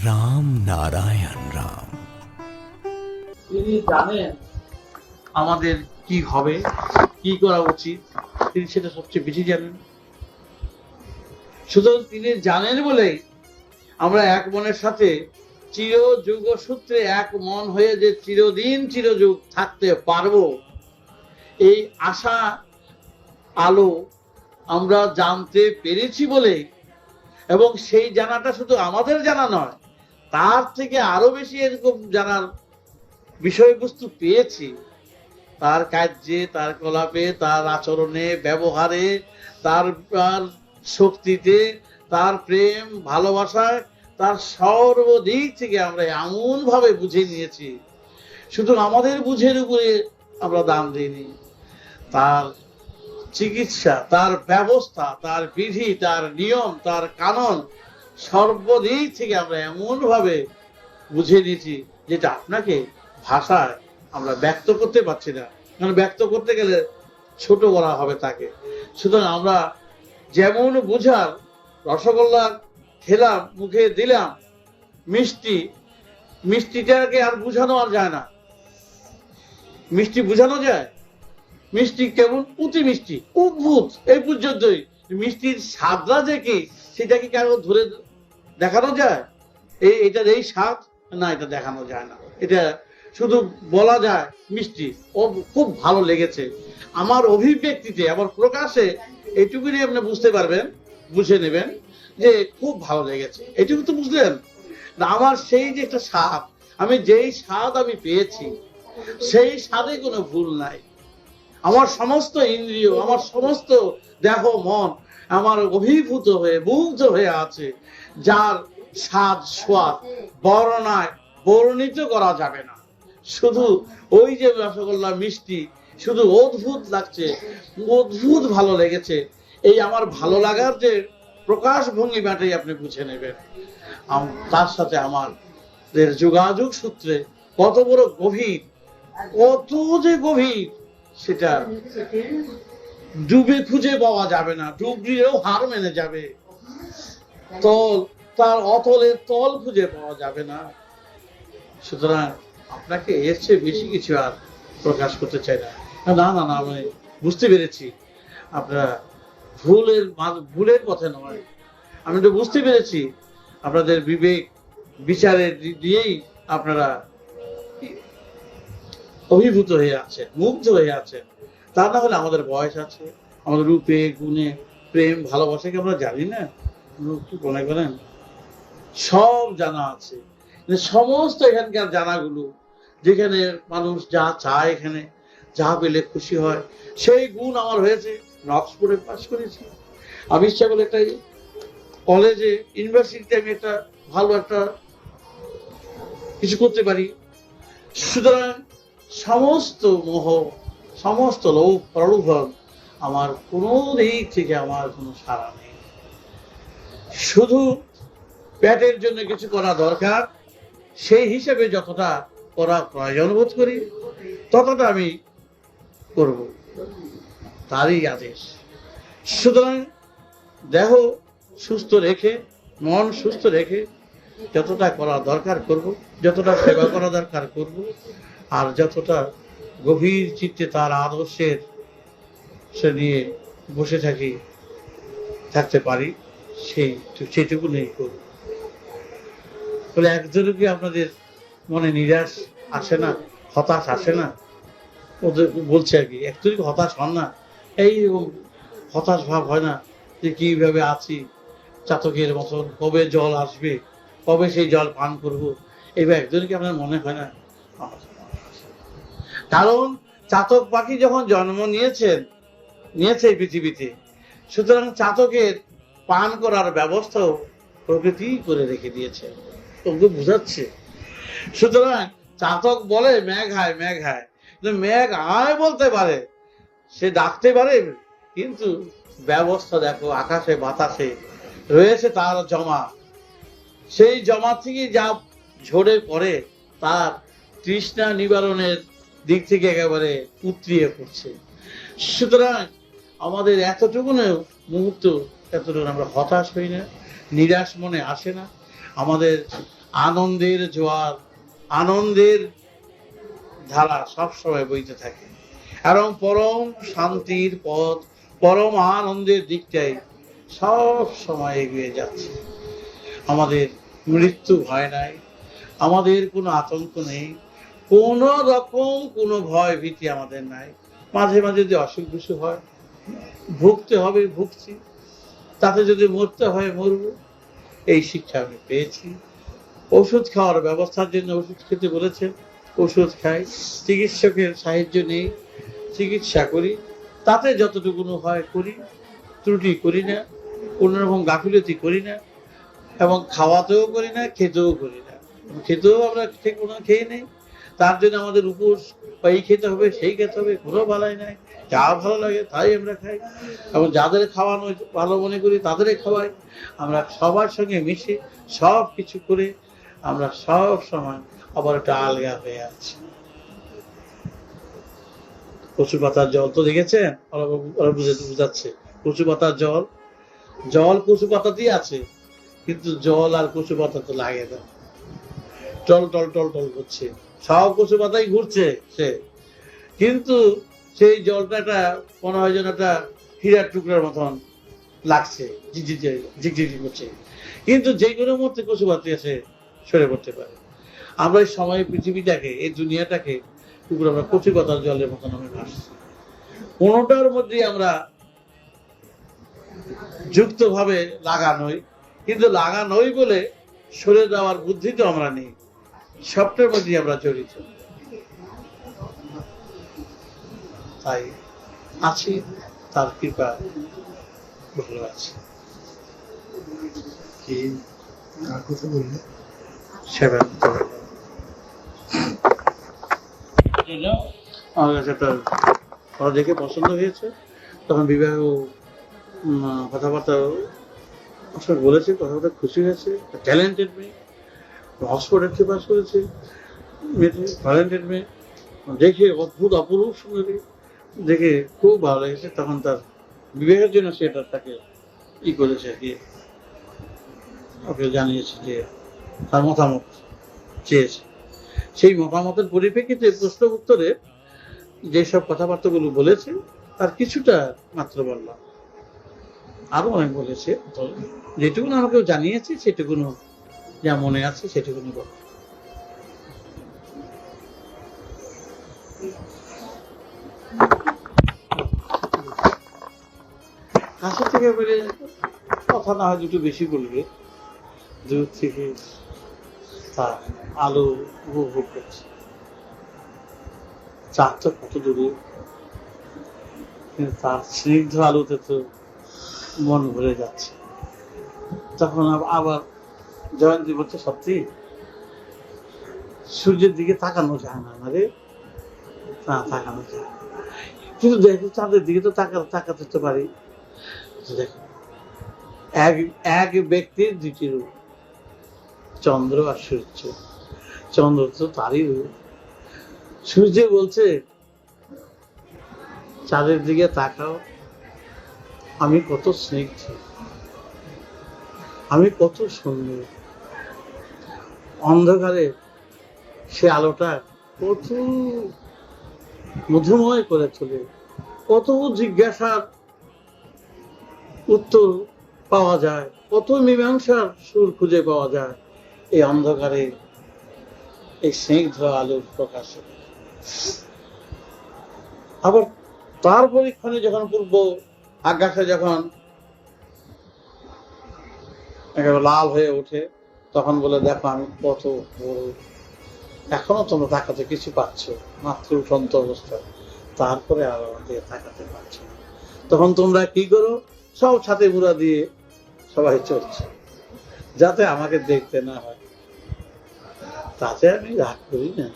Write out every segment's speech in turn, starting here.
রাম নারায়ণ রাম। তিনি জানেন আমাদের কি হবে, কি করা উচিত, তিনি সেটা সবচেয়ে বেশি জানেন। সুতরাং তিনি জানেন বলেই আমরা এক মনের সাথে চির যুগ সূত্রে এক মন হয়ে যে চিরদিন চিরযুগ থাকতে পারবো, এই আশা আলো আমরা জানতে পেরেছি বলে, এবং সেই জানাটা শুধু আমাদের জানা নয়, তার থেকে আরো বেশি এরকম জানার বিষয়বস্তু পেয়েছি তার কার্যে, তার কলাপে, তার আচরণে, ব্যবহারে, তার শক্তিতে, তার প্রেম ভালোবাসায়, তার সর্বদিক থেকে আমরা এমন ভাবে বুঝে নিয়েছি, শুধু আমাদের বুঝের উপরে আমরা দাম দিইনি। তার চিকিৎসা, তার ব্যবস্থা, তার বিধি, তার নিয়ম, তার কানুন সর্বদিক থেকে আমরা এমন ভাবে বুঝে নিয়েছি যেটা আপনাকে ভাষায় আমরা ব্যক্ত করতে পারছি না, কারণ ব্যক্ত করতে গেলে ছোট করা হবে তাকে। সুতরাং আমরা যেমন বুঝার, রসগোল্লা খেলাম, মুখে দিলাম, মিষ্টি, মিষ্টিটাকে আর বুঝানো আর যায় না। মিষ্টি বুঝানো যায়? মিষ্টি কেমন অতি মিষ্টি, উদ্ভুত, এই পর্যন্তই। মিষ্টির স্বাদটা যে কি সেটা কি কারো ধরে দেখানো যায়? এটার এই স্বাদ না, এটা দেখানো যায় না। এটা শুধু বলা যায় মিষ্টি, ও খুব ভালো লেগেছে। আমার অভিব্যক্তিতে, আমার প্রকাশে এইটুকুনি আপনি বুঝতে পারবেন, বুঝে নেবেন যে খুব ভালো লেগেছে, এইটুকু তো বুঝলেন না। আমার সেই যে একটা স্বাদ, আমি যেই স্বাদ আমি পেয়েছি, সেই স্বাদে কোনো ভুল নাই। আমার সমস্ত ইন্দ্রিয়, আমার সমস্ত দেহ মন আমার অভিভূত হয়ে, মুগ্ধ হয়ে আছে, যার স্বাদ সোয়াদ বর্ণনায় বর্ণিত করা যাবে না। শুধু ওই যে রসগোল্লা মিষ্টি, শুধু অদ্ভুত লাগছে, অদ্ভুত ভালো লেগেছে, এই আমার ভালো লাগার যে প্রকাশ ভঙ্গিমাটাই আপনি বুঝে নেবেন। তার সাথে আমাদের যোগাযোগ সূত্রে কত বড় গভীর, কত যে গভীর, সেটা ডুবে খুঁজে পাওয়া যাবে না। ডুবলেও হার মেনে যাবে, তল, তার অতলের তল খুঁজে পাওয়া যাবে না। সুতরাং আপনাকে এর চেয়ে বেশি কিছু আর প্রকাশ করতে চাই না। না না না, আমি বুঝতে পেরেছি আপনারা ভুলের পথে নয়। আমি তো বুঝতে পেরেছি আপনাদের বিবেক বিচারের দিয়েই আপনারা অভিভূত হয়ে আছেন, মুগ্ধ হয়ে আছেন। তা না হলে আমাদের বয়স আছে, আমাদের রূপে গুণে প্রেম ভালোবাসাকে আমরা জানি না? কি মনে করেন? সব জানা আছে, সমস্ত এখানকার জানাগুলো, যেখানে মানুষ যা চায়, এখানে যা পেলে খুশি হয়, সেই গুণ আমার হয়েছে। অক্সফোর্ডে পাস করেছি, আমি ইচ্ছা করলে একটা কলেজে, ইউনিভার্সিটিতে আমি একটা ভালো একটা কিছু করতে পারি। সুতরাং সমস্ত মোহ, সমস্ত লোভ প্রলোভন আমার কোনো দিক থেকে আমার কোনো সাড়া নেই। শুধু পেটের জন্য কিছু করা দরকার, সেই হিসেবে যতটা করা প্রয়োজন বোধ করি ততটা আমি করব, তারই আদেশ। সুতরাং দেহ সুস্থ রেখে, মন সুস্থ রেখে যতটা করা দরকার করব, যতটা সেবা করা দরকার করব, আর যতটা গভীর চিত্তে তার আদর্শের সে নিয়ে বসে থাকতে পারি, সেইটুকু নেই করব। বলে একজনও কি আপনাদের মনে নিরাশ আসে না, হতাশ আসে না? ওদের বলছে আর কি, একজনই হতাশ হন না? এই হতাশ ভাব হয় না যে কিভাবে আছি, চাতকের মতন, কবে জল আসবে, কবে সেই জল পান করব, এইবার একজনই কি আপনার মনে হয় না? কারণ চাতক পাখি যখন জন্ম নিয়েছে এই পৃথিবীতে, সুতরাং চাতকের পান করার ব্যবস্থাও প্রকৃতি করে রেখে দিয়েছে, ওকে বুঝাচ্ছে। সুতরাং চাতক বলে মেঘ হায়, মেঘ হায়, মেঘ আয় বলতে পারে, সে ডাকতে পারে, কিন্তু ব্যবস্থা দেখো আকাশে বাতাসে রয়েছে তার জমা। সেই জমা থেকে যা ঝরে পড়ে তার তৃষ্ণা নিবারণের দিক থেকে একেবারে উতরিয়ে পড়ছে। সুতরাং আমাদের এতটুকু মুহূর্ত, এতটুকু আমরা হতাশ হই না, নিরাশ মনে আসে না। আমাদের আনন্দের জোয়ার, আনন্দের ধারা সবসময় বইতে থাকে এবং পরম শান্তির পথ, পরম আনন্দের দিকটাই সব সময় এগিয়ে যাচ্ছে। আমাদের মৃত্যু ভয় নাই, আমাদের কোনো আতঙ্ক নেই, কোন রকম কোনো ভয় ভীতি আমাদের নাই। মাঝে মাঝে যদি অসুখ বিসুখ হয়, ভুগতে হবে, ভুগছি, তাতে যদি মরতে হয় মরব, এই শিক্ষা আমি পেয়েছি। ওষুধ খাওয়ার ব্যবস্থার জন্য ওষুধ খেতে বলেছেন, ওষুধ খাই, চিকিৎসকের সাহায্য নেই, চিকিৎসা করি, তাতে যতটুকু হয় করি, ত্রুটি করি না, কোনোরকম গাফিলতি করি না, এবং খাওয়াতেও করি না, খেতেও করি না। খেতেও আমরা খেয়ে নেই, তার জন্য আমাদের উপোস, এই খেতে হবে সেই খেতে হবে, কোনো বালাই নাই, যা ভালো লাগে তাই আমরা খাই, এবং যাদের খাওয়ানো ভালো মনে করি তাদেরই খাওয়াই। আমরা সবার সঙ্গে মিশে সব কিছু করে আমরা সব সময় আবার একটা আলগা হয়ে আছি। কচু পাতার জল তো দেখেছেন, ওরা বুঝাচ্ছে কচু পাতার জল, জল কচু পাতাতেই আছে, কিন্তু জল আর কচু পাতা তো লাগে না, টল টল টল টল করছে, সব কচু পাতাই ঘুরছে সে, কিন্তু সেই জলটা একটা মনে হয় যেন একটা হীরার টুকরার মতন লাগছে, ঝিকঝিক করছে, কিন্তু যে কোনো মুহূর্তে কচু পাতা এসে সরে পড়তে পারে। আমরা এই সময় পৃথিবীটাকে, এই দুনিয়াটাকে আমরা কচু পাতার জলের মতন আমরা ভাসছি, কোনোটার মধ্যে আমরা যুক্ত ভাবে লাগানোই, কিন্তু লাগানোই বলে সরে যাওয়ার বুদ্ধি তো আমরা নেই, সবটার মধ্যে আমরা জড়িত। তাই আছি, তার কৃপা ভালো আছে। কি কার কথা বললে? সেভেন আমার কাছে একটা পড়া দেখে পছন্দ হয়েছে, তখন বিবাহ কথাবার্তা বলেছে, কথাবার্তা খুশি হয়েছে, ট্যালেন্টেড মেয়ে, অক্সফোর্ড এর পাস করেছে, মেয়েটি ট্যালেন্টেড মেয়ে, দেখে অদ্ভুত অপরূপ সুন্দরী, দেখে খুব ভালো লেগেছে। তখন তার বিবাহের জন্য সেটা তাকে করেছে আর কি, ওকে জানিয়েছে যে তার মতামত চেয়েছে। সেই মতামতের পরিপ্রেক্ষিতে প্রশ্ন উত্তরে যেসব কথাবার্তাগুলো বলেছে তার কিছুটা মাত্র বললাম, আরো অনেক বলেছে, যেটুকু আমাকে জানিয়েছে সেটুকু যা মনে আছে সেটুকু বল। কাছে থেকে বলে কথা না হয় দুটো বেশি বলবে, দূর থেকে তার আলো উপভোগ করছে, চাঁদ তো কত দূরে, কিন্তু তার স্নিগ্ধ আলোতে তো মন ভরে যাচ্ছে। তখন আবার জয়ন্তী বলছে, সত্যি সূর্যের দিকে তাকানো যায় না রে, না তাকানো যায়, কিন্তু দেখো চাঁদের দিকে তো তাকাতে তো পারি। দেখো এক ব্যক্তির দুটি রূপ, চন্দ্র আর সূর্য, চন্দ্র তো তারই রূপ। সূর্য বলছে চাঁদের দিকে তাকাও, আমি কত স্নিগ্ধ, আমি কত সুন্দর, অন্ধকারে সে আলোটা কত মধুময় করে তোলে, কত জিজ্ঞাসার উত্তর পাওয়া যায়, কত মীমাংসার সুর খুঁজে পাওয়া যায় এই অন্ধকারে এই স্নিগ্ধ আলোর প্রকাশে। আবার তার পরীক্ষণে যখন পূর্ব আকাশে যখন একেবারে লাল হয়ে ওঠে, তখন বলে, দেখো আমি কত বড়, এখনো তোমরা তাকাতে কিছু পাচ্ছ, মাত্র উঠন্ত অবস্থায়, তারপরে আর আমাকে তাকাতে পারছ না। তখন তোমরা কি করো, সব ছাতে মুড়া দিয়ে সবাই চলছে, যাতে আমাকে দেখতে না হয়। তাতে আমি রাগ করি না,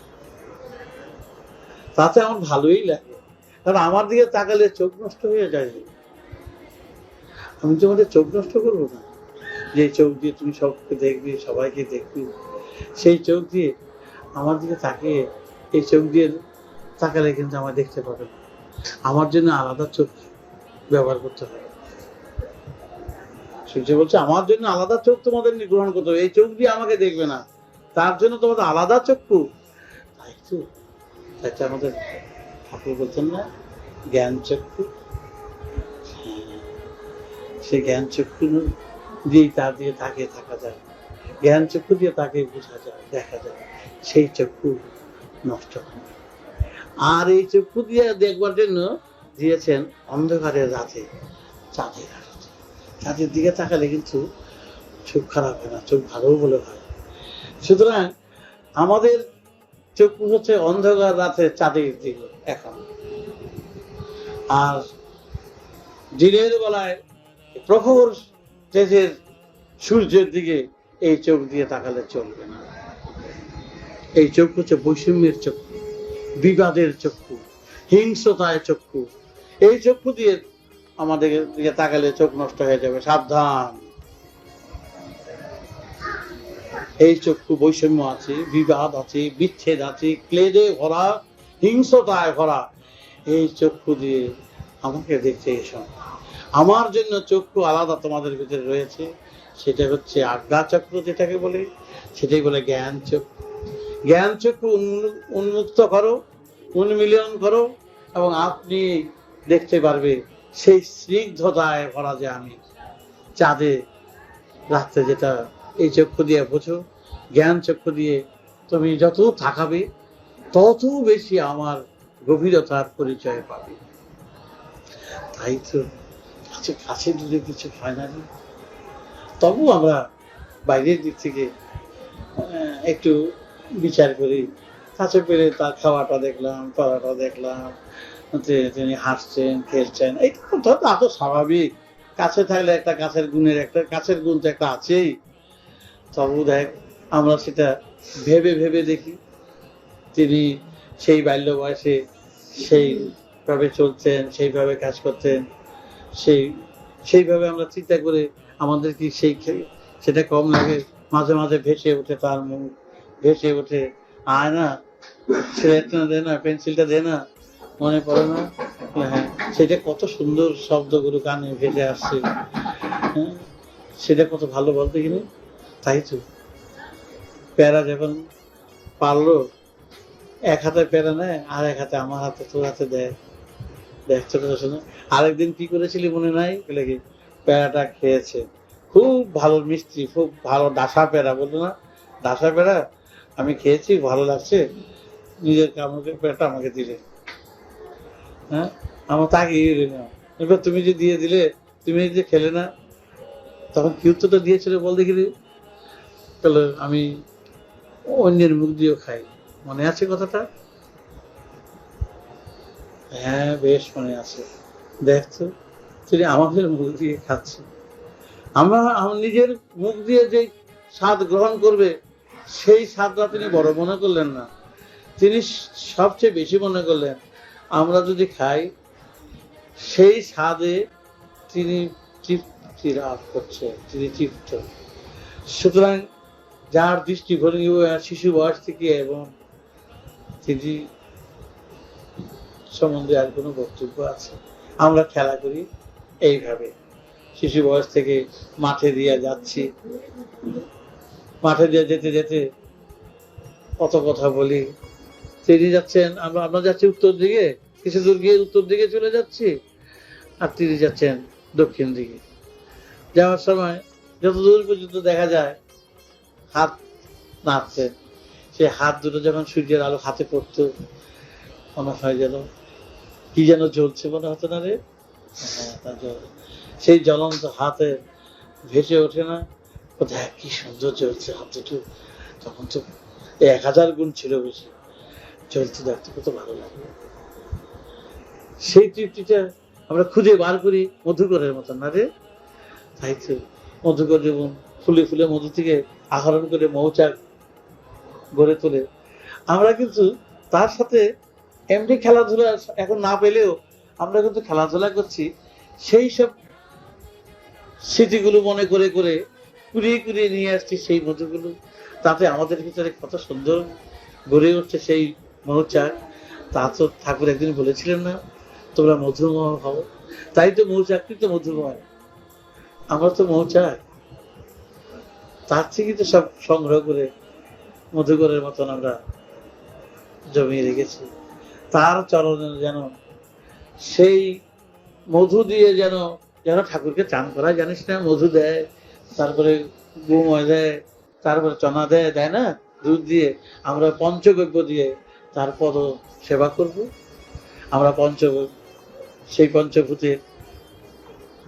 তাতে আমার ভালোই লাগে, কারণ আমার দিকে তাকালে চোখ নষ্ট হয়ে যায়। আমি তোমাদের চোখ নষ্ট করবো না, যে চোখ দিয়ে তুমি সবকে দেখবি, সবাইকে দেখবি, সেই চোখ দিয়ে আমার দিকে তাকিয়ে, এই চোখ দিয়ে তাকালে কিন্তু আমার দেখতে পাবে না, আমার জন্য আলাদা চোখ ব্যবহার করতে হবে। সূর্য বলছে, আমার জন্য আলাদা চোখ তোমাদের গ্রহণ করতে হবে, এই চোখ দিয়ে আমাকে দেখবে না, তার জন্য তোমাদের আলাদা চক্ষু। তাই তো, তাই তো আমাদের ঠাকুর বলতেন না, জ্ঞান চক্ষু। সেই জ্ঞান চক্ষু দিয়ে তার দিয়ে তাকিয়ে থাকা যায়, জ্ঞান চক্ষু দিয়ে তাকে বোঝা যায়, দেখা যায়, সেই চক্ষু নষ্ট হয় না। আর এই চক্ষু দিয়ে দেখবার জন্য দিয়েছেন অন্ধকারের রাতে চাঁদের আলোতে। চাঁদের দিকে তাকালে কিন্তু চোখ খারাপ হয় না, চোখ ভালো বলে হয়। সুতরাং আমাদের চক্ষু হচ্ছে অন্ধকার রাতে চাঁদের দিকে এখন, আর দিনের বেলায় প্রখর তেজের সূর্যের দিকে এই চোখ দিয়ে তাকালে চলবে না। এই চোখ হচ্ছে বৈষম্যের চক্ষু, বিবাদের চক্ষু, হিংস্রতায় চক্ষু। এই চক্ষু দিয়ে আমাদের দিকে তাকালে চোখ নষ্ট হয়ে যাবে, সাবধান। এই চক্ষু বৈষম্য আছে, বিবাদ আছে, বিচ্ছেদ আছে, ক্লেদে ভরা, হিংস্রতায় ভরা। এই চক্ষু দিয়ে আমাকে দেখতে এসো। আমার জন্য চক্ষু আলাদা তোমাদের ভিতরে রয়েছে, সেটা হচ্ছে আজ্ঞা চক্র, যেটাকে বলে, সেটাই বলে জ্ঞান চক্ষু। জ্ঞান চক্ষু উন্মুক্ত করো, উন্মিলন করো, এবং আপনি দেখতে পারবে সেই স্নিগ্ধতায় ভরা যে আমি চাঁদে রাত্রে, যেটা এই চক্ষু দিয়ে বোঝো। জ্ঞান চক্ষু দিয়ে তুমি যত থাকাবে তত বেশি আমার গভীরতার পরিচয় পাবে। তাই তো কাছে দূরে কিছু হয় না, তবু আমরা বাইরের দিক থেকে একটু বিচার করি। কাছে পেলে তার খাওয়াটা দেখলাম, পড়াটা দেখলাম, তিনি হাসছেন, খেলছেন, এইটা তা তো স্বাভাবিক। কাছে থাকলে একটা কাছের গুণের একটা কাছের গুণ তো একটা আছেই। তবু দেখ, আমরা সেটা ভেবে ভেবে দেখি। তিনি সেই বাল্য বয়সে সেইভাবে চলতেন, সেইভাবে কাজ করতেন, সেইভাবে আমরা চিন্তা করে আমাদের কি সেটা কম লাগে? মাঝে মাঝে ভেসে ওঠে তার মুখ, ভেসে ওঠে, আয় না সিলেটটা দে না, পেন্সিলটা দে না, মনে পড়ে না? হ্যাঁ, সেটা কত সুন্দর শব্দগুলো কানে ভেসে আসছে। হ্যাঁ, সেটা কত ভালো বলতে কিনে। তাই তো প্যারা যখন পারলো, এক হাতে প্যারা নেয়, আর এক হাতে আমার হাতে, তোর হাতে দেয়। দেখছো কথা শোনো, আরেকদিন কি করেছিলি মনে নাই? বলে কি, প্যারাটা খেয়েছে, খুব ভালো মিষ্টি, খুব ভালো ডাসা প্যারা, বলতো না ডাসা প্যারা, আমি খেয়েছি, ভালো লাগছে, নিজের কামড়ে প্যারাটা আমাকে দিলে। হ্যাঁ, আমার তাকিয়ে না, এবার তুমি যে দিয়ে দিলে, তুমি যে খেলে না, তখন কি উত্তরটা দিয়েছিল বল দেখি? তাহলে আমি অন্যের মুখ দিয়েও খাই, মনে আছে কথাটা? হ্যাঁ, বেশ মনে আছে। দেখছো, তিনি আমাদের মুখ দিয়ে খাচ্ছে। আমরা নিজের মুখ দিয়ে যে স্বাদ গ্রহণ করবে, সেই স্বাদটা তিনি বড় মনে করলেন না, তিনি সবচেয়ে বেশি মনে করলেন আমরা যদি খাই, সেই স্বাদে তিনি তৃপ্তি লাভ করছে, তিনি তৃপ্ত। সুতরাং যার দৃষ্টিভঙ্গি শিশু বয়স থেকে, এবং তিনি সম্বন্ধে আর কোনো বক্তব্য আছে? আমরা খেলা করি এইভাবে, শিশু বয়স থেকে মাঠে দিয়ে যাচ্ছি, মাঠে দিয়ে যেতে যেতে কত কথা বলি। তিনি যাচ্ছেন, আমরা যাচ্ছি উত্তর দিকে, কিছু দূর গিয়ে উত্তর দিকে চলে যাচ্ছি, আর তিনি যাচ্ছেন দক্ষিণ দিকে। যাওয়ার সময় যত দূর পর্যন্ত দেখা যায় হাত নাড়ছে, সেই হাত দুটো যখন সূর্যের আলো হাতে পড়তো, মনে হয় যেন কি যেন জ্বলছে, মনে হতো না রে? হ্যাঁ, সেই জ্বলন্ত হাতে ভেসে ওঠে না, ও দেখ কি সুন্দর জ্বলছে হাত দুটো, তখন তো 1000 গুণ ছিল বেশি জ্বলছে, দেখতে কত ভালো লাগে। সেই তৃপ্তিটা আমরা খুঁজে বার করি মধুকরের মতন, না রে? তাই তো মধুকর যেমন ফুলে ফুলে মধু থেকে আহরণ করে মৌচাক গড়ে তোলে, আমরা কিন্তু তার সাথে এমনি খেলাধুলা এখন না পেলেও আমরা কিন্তু খেলাধুলা করছি, সেই সব স্মৃতিগুলো মনে করে করে কুড়িয়ে কুড়িয়ে নিয়ে আসছি সেই মধুগুলো। তাতে আমাদের ভিতরে কত সুন্দর গড়ে উঠছে সেই মৌচাক। তা তো ঠাকুর একদিন বলেছিলেন না, তোমরা মধুময় হও। তাই তো মৌচাকটি তো মধুময়, আমরা তো মৌচাক। তার থেকে তো সব সংগ্রহ করে মধুকরের মতন আমরা জমিয়ে রেখেছি। তার চরণে যেন সেই মধু দিয়ে যেন যেন ঠাকুরকে চান করায়, জানিস না, মধু দেয়, তারপরে গোময় দেয়, তারপরে চনা দেয়, দেয় না, দুধ দিয়ে। আমরা পঞ্চগব্য দিয়ে তারপর সেবা করব। আমরা সেই পঞ্চভূতের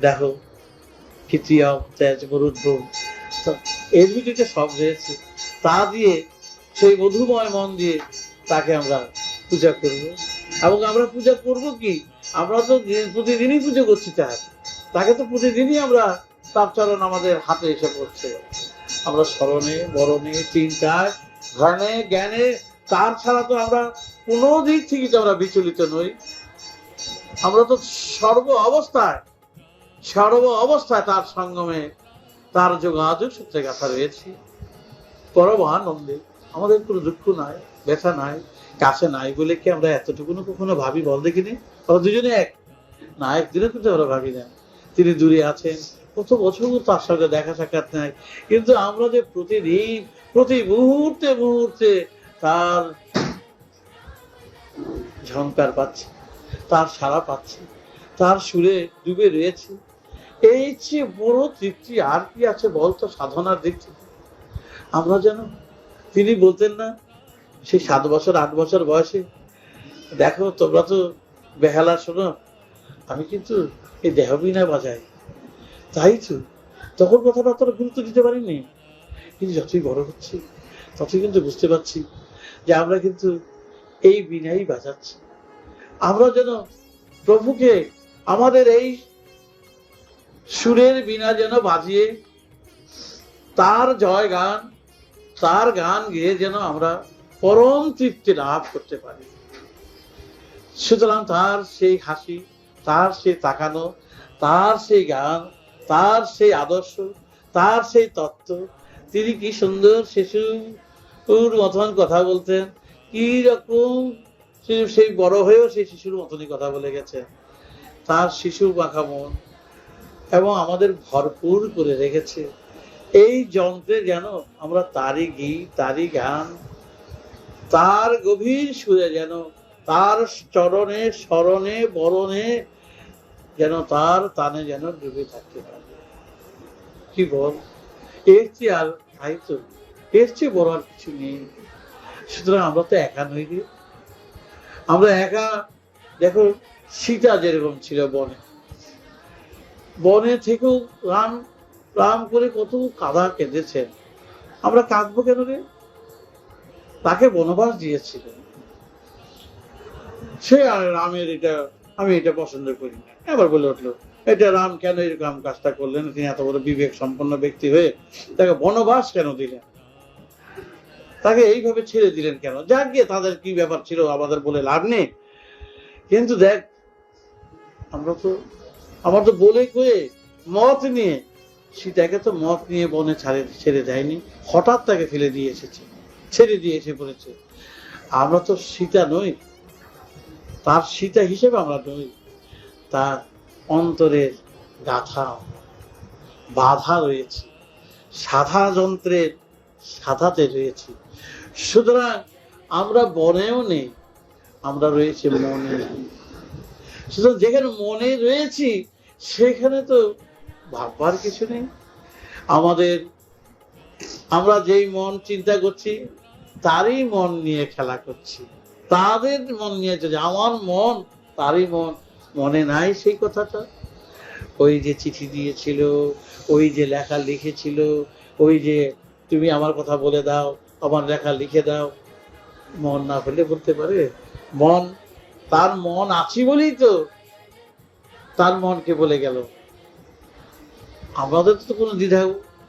দেখো তৃতীয় তেজ মরুদ্ভ, এর ভিতরে সব রয়েছে। তা দিয়ে সেই মধুময় মন দিয়ে তাকে আমরা পূজা করব। এবং আমরা পূজা করব কি, আমরা তো প্রতিদিনই পুজো করছি তাকে তো প্রতিদিনই আমরা তার চরণ আমাদের হাতে এসে পড়ছে। আমরা স্মরণে বরণে চিন্তায় ধ্যানে জ্ঞানে তার ছাড়া তো আমরা কোনো দিক থেকে তো আমরা বিচলিত নই। আমরা তো সর্ব অবস্থায় তার সঙ্গমে তার যোগাযোগ সূত্রে গাথা রয়েছি। পরম আনন্দে আমাদের কোনো দুঃখ নাই, ব্যথা নাই, কাছে নাই বলে কি আমরা এতটুকুনো কখনো ভাবি? বল দেখিনি, আমরা দুজনে এক না, একদিনও কিন্তু আমরা ভাবি না। তিনি দূরে আছেন, কত বছর তার সঙ্গে দেখা সাক্ষাৎ নাই, কিন্তু আমরা যে প্রতিদিন প্রতি মুহূর্তে তার ঝংকার পাচ্ছি, তার সাড়া পাচ্ছি, তার সুরে ডুবে রয়েছে। এই চেয়ে বড় তৃপ্তি আর কি আছে বলতো সাধনার দিক থেকে? আমরা যেন, তিনি বলতেন না সেই 7 বছর 8 বছর বয়সে, দেখো তোমরা তো বেহালা শোনো, আমি কিন্তু এই দেহবীণা বাজাই, তাই তো তখন কথাটা অতটা গুরুত্ব দিতে পারিনি। কিন্তু যতই বড় হচ্ছি ততই কিন্তু বুঝতে পারছি যে আমরা কিন্তু এই বীণাই বাজাচ্ছি। আমরা যেন প্রভুকে আমাদের এই সুরের বীণা যেন বাজিয়ে তার জয় গান, তার গান গেয়ে যেন আমরা পরম তৃপ্তি লাভ করতে পারি। সুতরাং তার সেই হাসি, তার সেই তাকানো, তার সেই গান, তার সেই আদর্শ, তার সেই তত্ত্ব, তিনি কি সুন্দর শিশুর মতন কথা বলতেন, কি রকম সেই বড় হয়েও সেই শিশুর মতনই কথা বলে গেছে। তার শিশু মাখা মন এবং আমাদের ভরপুর করে রেখেছে। এই যন্ত্রে যেন আমরা তারই গীত, তারই গান, তার গভীর সুরে যেন তার চরণে স্মরণে বরণে যেন তার টানে যেন ডুবে থাকতে পারে। কি বল, এর চেয়ে আর তাই তো, এর চেয়ে বড় আর কিছু নেই। সুতরাং আমরা তো একা নই রে, আমরা একা। দেখো সীতা যেরকম ছিল বনে থেকেও রাম করে কত কাঁদা কেঁদেছেন, আমরা কাঁদবো কেন রে? তাকে বনবাস দিয়েছিল সে, আর রামের এটা আমি এটা পছন্দ করি না। এবার বলে উঠলো, এটা রাম কেন এরকম কাজটা করলেন? তিনি এত বড় বিবেক সম্পন্ন ব্যক্তি হয়ে তাকে বনবাস কেন দিলেন, তাকে এইভাবে ছেড়ে দিলেন কেন? যাক গিয়ে তাদের কি ব্যাপার ছিল আমাদের বলে লাভ নেই। কিন্তু দেখ, আমার তো বলে কয়ে মত নিয়ে, সীতাকে তো মত নিয়ে বনে ছেড়ে দেয়নি, হঠাৎ তাকে ফেলে দিয়ে এসেছে, ছেড়ে দিয়ে এসে পড়েছে। আমরা তো সীতা নই, তার সীতা হিসেবে আমরা নই, তার অন্তরের গাথা বাধা রয়েছে, সাধা যন্ত্রের সাধাতে রয়েছে। সুতরাং আমরা বনেও নেই, আমরা রয়েছে মনে। সুতরাং যেখানে মনে রয়েছি সেখানে তো ভাববার কিছু নেই। আমরা যেই মন চিন্তা করছি তারই মন নিয়ে খেলা করছি, তাদের মন নিয়ে চলছে। আমার মন তারই মন, মনে নাই সেই কথাটা। ওই যে চিঠি দিয়েছিল, ওই যে লেখা লিখেছিল, ওই যে তুমি আমার কথা বলে দাও, আমার লেখা লিখে দাও, মন না হলে বলতে পারে? মন, তার মন আছি বলেই তো তার মনকে বলে গেল। আমাদের তো কোনো দ্বিধা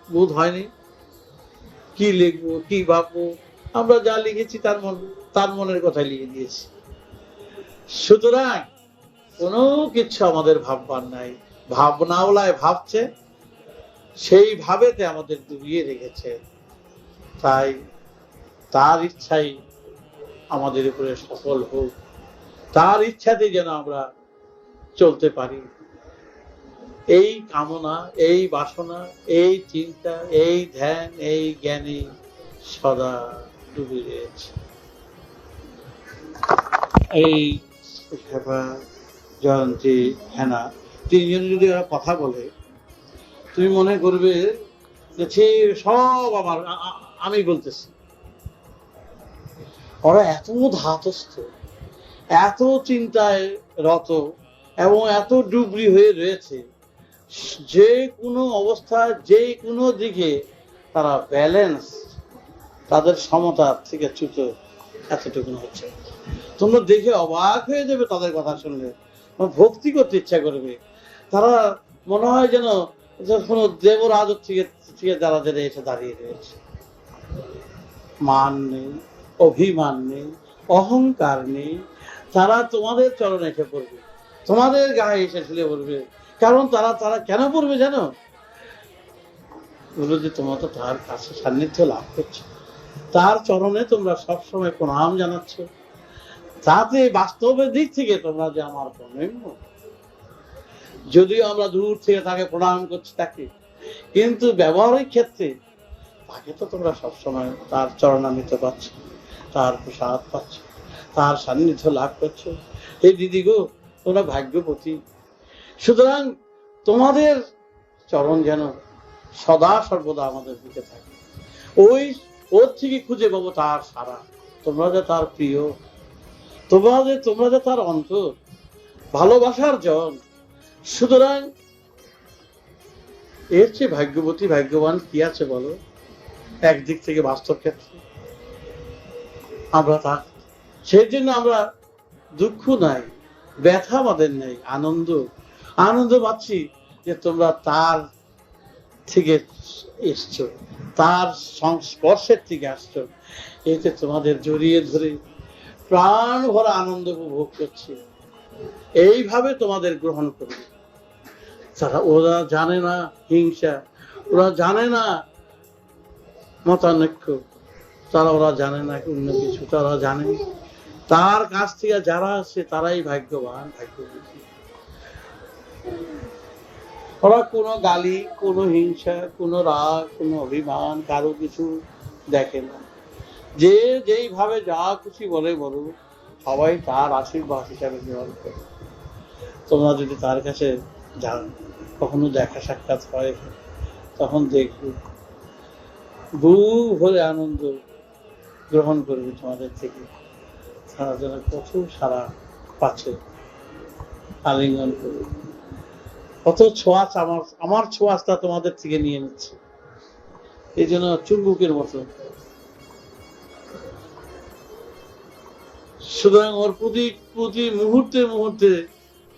বোধ হয়নি, কি লিখবো কি ভাববো, আমরা যা লিখেছি তার মনের কথাই লিখে দিয়েছি। সুতরাং কোনো কিছু আমাদের ভাববার নাই, ভাবনাওলায় ভাবছে, সেই ভাবেতে আমাদের ডুবিয়ে রেখেছে। তাই তার ইচ্ছাই আমাদের উপরে সফল হোক, তার ইচ্ছাতে যেন আমরা চলতে পারি। এই কামনা, এই বাসনা, এই চিন্তা, এই ধ্যান, এই জ্ঞানী সদা ডুবে রয়েছে। এই হেফা, জয়ন্তী, হেনা তিনজন যদি ওরা কথা বলে, তুমি মনে করবে যে সব আমার আমি বলতেছি। ওরা এত ধাতস্থ, এত চিন্তায় রত এবং এত ডুবরি হয়ে রয়েছে, যে কোনো অবস্থায় যে কোনো দিকে তারা ব্যালেন্স, তাদের সমতা থেকে চ্যুত এতটুকু হচ্ছে। তোমরা দেখে অবাক হয়ে যাবে তাদের কথা শুনলে, ভক্তি করতে ইচ্ছা করবে। তারা মনে হয় যেন কোনো দেবরাজ থেকে যারা যেটা এসে দাঁড়িয়ে রয়েছে। মান নেই, অভিমান নেই, অহংকার নেই। তারা তোমাদের চরণে এসে পড়বে, তোমাদের গায়ে এসে ঝুলে পড়বে। কারণ তারা কেন পড়বে জানো? বলো যে তোমরা তো তার কাছে সান্নিধ্য লাভ করছো, তার চরণে তোমরা সবসময় প্রণাম জানাচ্ছ, তাতে বাস্তবের দিক থেকে তোমরা যে আমার প্রণম্য। যদিও আমরা দূর থেকে তাকে প্রণাম করছি তাকে, কিন্তু ব্যবহারিক ক্ষেত্রে তাকে তো তোমরা সবসময় তার চরণামৃত পাচ্ছ, তার প্রসাদ পাচ্ছ, তার সান্নিধ্য লাভ করছো। এই দিদি গো, তোমরা ভাগ্যবতী। সুতরাং তোমাদের চরণ যেন সদা সর্বদা আমাদের দিকে থাকে। ওর থেকে খুঁজে পাবো তার সারা। তোমরা যে তার প্রিয়, তোমরা যে তার অন্তর, ভালোবাসার জন। সুতরাং এর চেয়ে ভাগ্যবতী ভাগ্যবান কি আছে বলো? একদিক থেকে বাস্তব ক্ষেত্রে আমরা সেই জন্য আমরা দুঃখ নাই, ব্যথা আমাদের নেই, আনন্দ পাচ্ছি যে তোমরা তার থেকে এসছো, তার সংস্পর্শের থেকে আসছো। এতে তোমাদের জড়িয়ে ধরে প্রাণ ভরা আনন্দ উপভোগ করছি। এইভাবে তোমাদের গ্রহণ করবে। ওরা জানে না হিংসা, ওরা জানে না মতানৈক্য, ওরা জানে না অন্য কিছু। তারা জানে তার কাছ থেকে যারা আসছে তারাই ভাগ্যবান, ভাগ্যবতী। ওরা কোনো গালি, কোনো হিংসা, কোনো রাগ, কোনো অভিমান, কারো কিছু দেখে না। যে যেইভাবে যা খুশি বলে বলো, সবাই তার আশীর্বাদ হিসাবে গ্রহণ করে। তোমরা যদি তার কাছে যান, কখনো দেখা সাক্ষাৎ হয়, তখন দেখবে বুক ভরে আনন্দ গ্রহণ করবে তোমাদের থেকে। তারা যেন কত সারা পাচ্ছে, আলিঙ্গন করবে, কত ছোঁয়াচ, আমার ছোঁয়াচটা তোমাদের থেকে নিয়ে নিচ্ছে। এই জন্য চুম্বকের মতো। সুতরাং ওর প্রতি মুহূর্তে মুহূর্তে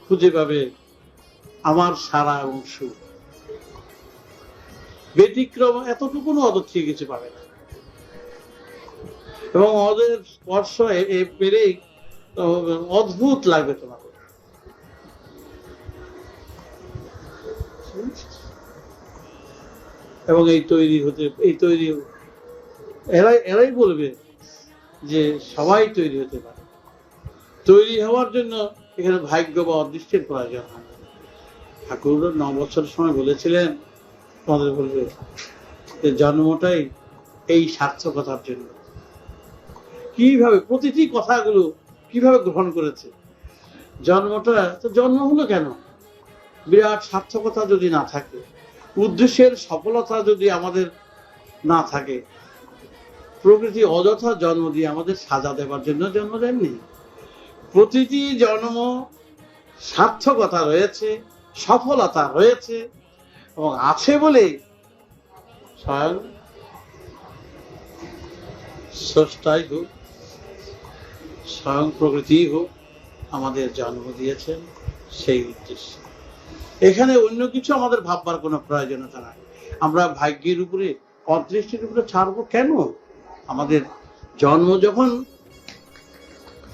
খুঁজে পাবে আমার সারা এবং সুখ। ব্যতিক্রম এতটুকুনো ওদের থেকে কিছু পাবে না। এবং ওদের স্পর্শ পেলেই অদ্ভুত লাগবে তোমার। এবং এই তৈরি এরাই বলবে যে সবাই তৈরি হতে পারে। তৈরি হওয়ার জন্য এখানে ভাগ্য বা অদৃষ্টের প্রয়োজন হয়। ঠাকুর 9 বছর সময় বলেছিলেন, তোমাদের বলবে যে জন্মটাই এই সার্থকতার জন্য। কিভাবে প্রতিটি কথাগুলো কিভাবে গ্রহণ করেছে। জন্ম হলো কেন? বিরাট সার্থকতা যদি না থাকে, উদ্দেশ্যের সফলতা যদি আমাদের না থাকে, প্রকৃতি অযথা জন্ম দিয়ে আমাদের সাজা দেবার জন্য জন্ম দেননি। প্রতিটি জন্ম সার্থকতা রয়েছে, সফলতা রয়েছে এবং আছে বলে স্বয়ং স্রষ্টাই হোক, স্বয়ং প্রকৃতি হোক, আমাদের জন্ম দিয়েছেন সেই উদ্দেশ্যে। এখানে অন্য কিছু আমাদের ভাববার কোনো প্রয়োজনীয়তা নাই। আমরা ভাগ্যের উপরে, অদৃষ্টির উপরে ছাড়বো কেন? আমাদের জন্ম যখন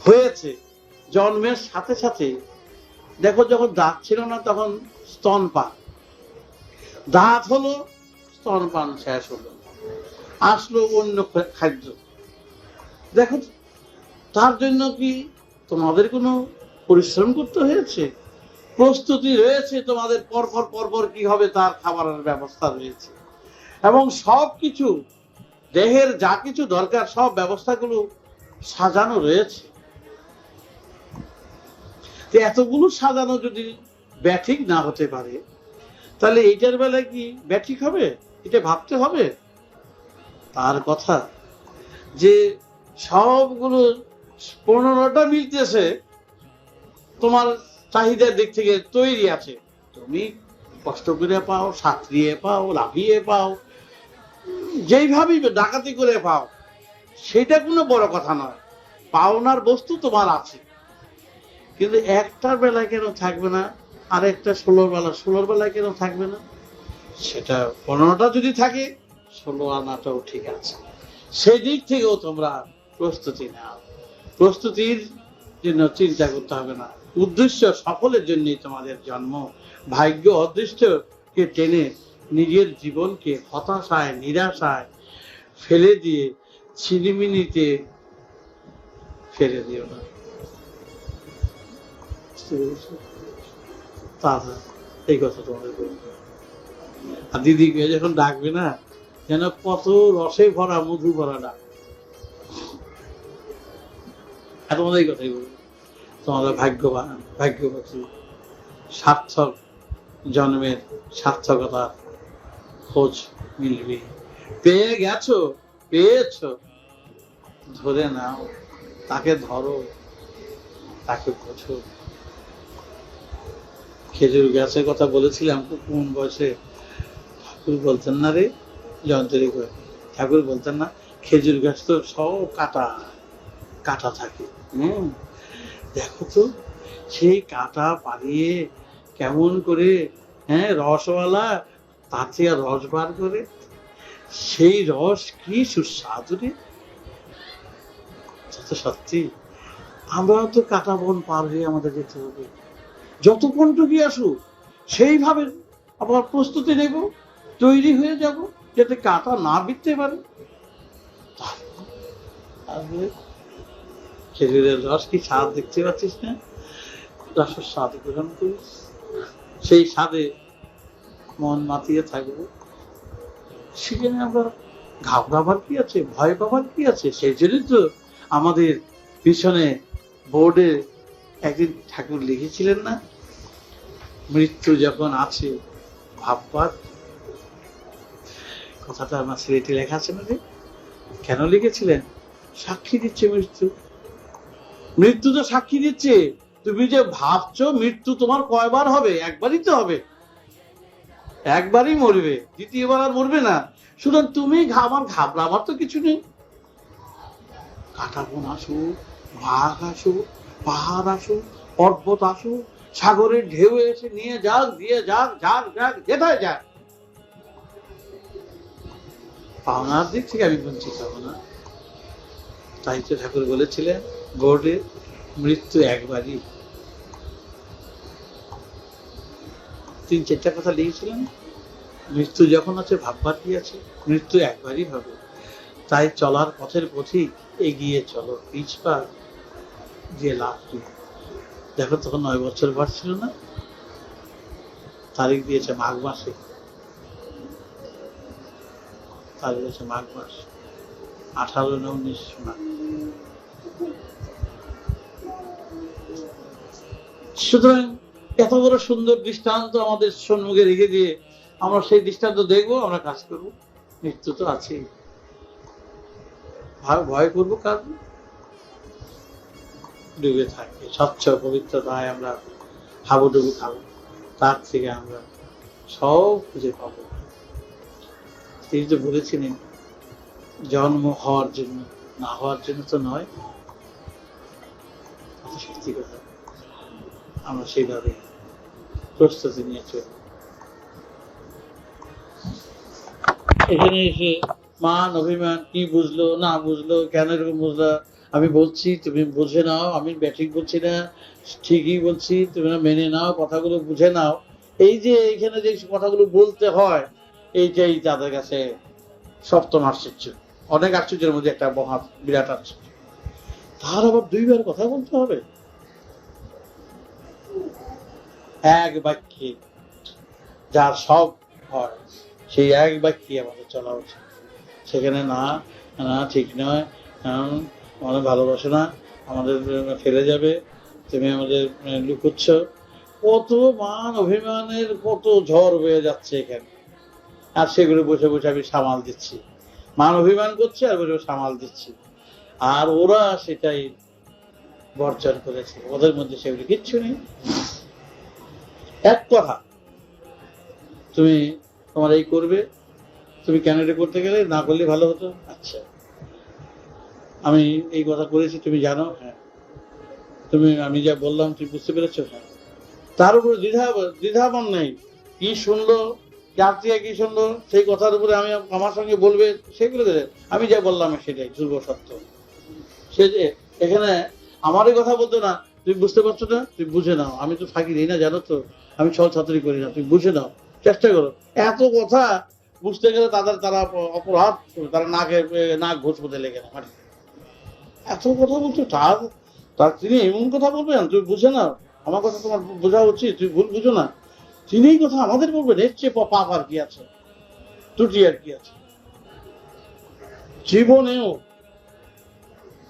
হয়েছে, জন্মের সাথে সাথে দেখো, যখন দাঁত ছিল না তখন স্তনপান, দাঁত হলো, স্তনপান শেষ হলো, আসলো অন্য খাদ্য। দেখো, তার জন্য কি তোমাদের কোনো পরিশ্রম করতে হয়েছে? প্রস্তুতি রয়েছে তোমাদের, পরপর কি হবে তার খাবারের ব্যবস্থা রয়েছে। এবং সবকিছু দেহের যা কিছু দরকার সব ব্যবস্থাগুলো সাজানো রয়েছে। এতগুলো সাজানো যদি ব্যাঠিক না হতে পারে, তাহলে এইটার বেলায় কি ব্যাঠিক হবে? এটা ভাবতে হবে। তার কথা যে সবগুলো 15টা মিলতেছে, তোমার চাহিদার দিক থেকে তৈরি আছে, তুমি কষ্ট করে পাও, সাঁতরিয়ে পাও, লাফিয়ে পাও, যেইভাবেই ডাকাতি করে পাও, সেটা কোনো বড় কথা নয়। পাওনার বস্তু তোমার আছে, কিন্তু একটার বেলায় কেন থাকবে না? আর একটা 16 বেলায় কেন থাকবে না? সেটা 15টা যদি থাকে, 16 আনাটাও ঠিক আছে। সেই দিক থেকেও তোমরা প্রস্তুতি নাও। প্রস্তুতির জন্য চিন্তা করতে হবে না। উদ্দেশ্য সফলের জন্যই তোমাদের জন্ম। ভাগ্য অদৃষ্টকে টেনে নিজের জীবনকে হতাশায়, নিরাশায় ফেলে দিয়ে ছিনিমিনিতে ফেলে দিও না। এই কথা তোমাদের বলবো। আর দিদিকে যখন ডাকবে না, যেন কত রসে ভরা, মধু ভরা ডাক। তোমাদের এই কথাই বলবো। তোমাদের ভাগ্যবান, ভাগ্যবতী, সার্থক জন্মের সার্থকতার খোঁজ মিলবে। পেয়ে গেছো, পেয়েছ, ধরে নাও, তাকে ধরো, তাকে বোঝো। খেজুর গাছের কথা বলেছিলাম, কোন বয়সে ঠাকুর বলতেন না রে, যন্ত্রী করে ঠাকুর বলতেন না, খেজুর গাছ তো সব কাটা কাটা থাকে। দেখো তো সেই কাটা পালিয়ে কেমন করে রসওয়ালা তার থেকে রস বার করে, সেই রস কি সুস্বাদু রে। সত্যি আমরা তো কাটা বন পার হয়ে আমাদের যেতে হবে। যত কণ্ঠকি আসুক, সেইভাবে আবার প্রস্তুতি নেব, তৈরি হয়ে যাব, যাতে কাটা না বিঁধতে পারে। খেজুরের রস কি স্বাদ দেখতে পাচ্ছিস না? রসের স্বাদ গ্রহণ করিস, সেই স্বাদে মন মাতিয়ে থাকবো। সেখানে আমরা ঘাবড়াবার কি আছে, ভয় পাবার কি আছে? সেই জন্যই তো আমাদের পিছনে বোর্ডে একদিন ঠাকুর লিখেছিলেন না, মৃত্যু যখন আছে ভাববার। কথাটা আমার সিলেটে লেখা আছে না রে? কেন লিখেছিলেন? সাক্ষী দিচ্ছে মৃত্যু। মৃত্যু তো সাক্ষী দিচ্ছে। তুমি যে ভাবছো মৃত্যু তোমার কয়বার হবে? একবারই তো হবে, একবারই মরবে, দ্বিতীয়বার আর মরবে না। সুতরাং তুমি আমার ঘাবড়াবার তো কিছু নেই। কাঁটাবন আসুক, বাঘ আসুক, পাহাড় আসুক, পর্বত আসুক, সাগরের ঢেউ এসে নিয়ে যাক, দিয়ে যাক, যাক যাক, যেটায় যাক, পাওনার দিক থেকে আমি বঞ্চিত হব না। তাই তো ঠাকুর বলেছিলেন বোর্ডে, মৃত্যু একবারই। 3-4টা কথা লিখেছিলেন। মৃত্যু যখন আছে ভাববার কি আছে? মৃত্যু একবারই হবে। তাই চলার পথের পথিক এগিয়ে চলো, পিছপা যে লাভ নেই। দেখো তখন 9 বছর বয়স ছিল না, তারিখ দিয়েছে মাঘ মাসে, তারিখ দিয়েছে মাঘ মাস, 18 না 19 মাঘ। সুতরাং এত বড় সুন্দর দৃষ্টান্ত আমাদের সম্মুখে রেখে দিয়ে আমরা সেই দৃষ্টান্ত দেখবো, আমরা কাজ করবো। মৃত্যু তো আছেই, ভয় করবো কার? ডুবে থাকবে স্বচ্ছ পবিত্রতায় আমরা হাবুডুবু খাবো, তার থেকে আমরা সব খুঁজে পাবো। তিনি তো বলেছিলেন জন্ম হওয়ার জন্য, না হওয়ার জন্য তো নয়। সত্যি কথা, আমরা সেইভাবে প্রস্তুতি নিয়ে চলব। এখানে এসে মান অভিমান, কি বুঝলো না বুঝলো, কেন এরকম বুঝলো, আমি বলছি তুমি বুঝে নাও, আমি ব্যাঠিক বলছি না, ঠিকই বলছি, তুমি মেনে নাও, কথাগুলো বুঝে নাও। এই যে এখানে যে কথাগুলো বলতে হয়, এইটাই তাদের কাছে সপ্তম আশ্চর্য। অনেক আশ্চর্যের মধ্যে একটা মহা বিরাট আশ্চর্য। তার আবার 2বার কথা বলতে হবে এক বাক্যে। যার সব হয় সেই এক বাক্যে আমাদের চলা উচিত। সেখানে না, না ঠিক নয়, আমাদের ভালোবাসে না, আমাদের ফেলে যাবে, তুমি আমাদের লুকোচ্ছ, কত মান অভিমানের কত ঝড় বয়ে যাচ্ছে এখানে। আর সেগুলো বসে বসে আমি সামাল দিচ্ছি, মান অভিমান করছে আর বসে সামাল দিচ্ছি। আর ওরা সেটাই বর্জন করেছে, ওদের মধ্যে সেগুলো কিচ্ছু নেই। এক কথা, তুমি তোমার এই করবে, তুমি কেন এটা করতে গেলে, না করলে ভালো হতো। আচ্ছা, আমি এই কথা করেছি তুমি জানো, হ্যাঁ। তুমি আমি যা বললাম তুমি বুঝতে পেরেছো, হ্যাঁ। তার উপরে দ্বিধাবন নেই, কি শুনলো, যার থেকে কি শুনলো, সেই কথার উপরে আমি আমার সঙ্গে বলবে, সেগুলো আমি যা বললাম সেটাই ধ্রুব সত্য। সে যে এখানে আমার এই কথা বলতো না, তুমি বুঝতে পারছো না, তুমি বুঝে নাও, আমি তো ফাঁকি দিই না, জানো তো, আমি ছল ছাত্রী করি না, তুমি বুঝে নাও, চেষ্টা করো। এত কথা বুঝতে গেলে তারা অপরাধ, তারা নাক ঘোষ হতে লেগে না, মানে এত কথা বলছো, তার তিনি এমন কথা বলবেন, তুমি বুঝে নাও, আমার কথা তোমার বোঝা উচিত, তুমি ভুল বুঝো না, তিনি এই কথা আমাদের বলবেন, এর চেয়ে পাপ আর কি আছে, ত্রুটি আর কি আছে। জীবনেও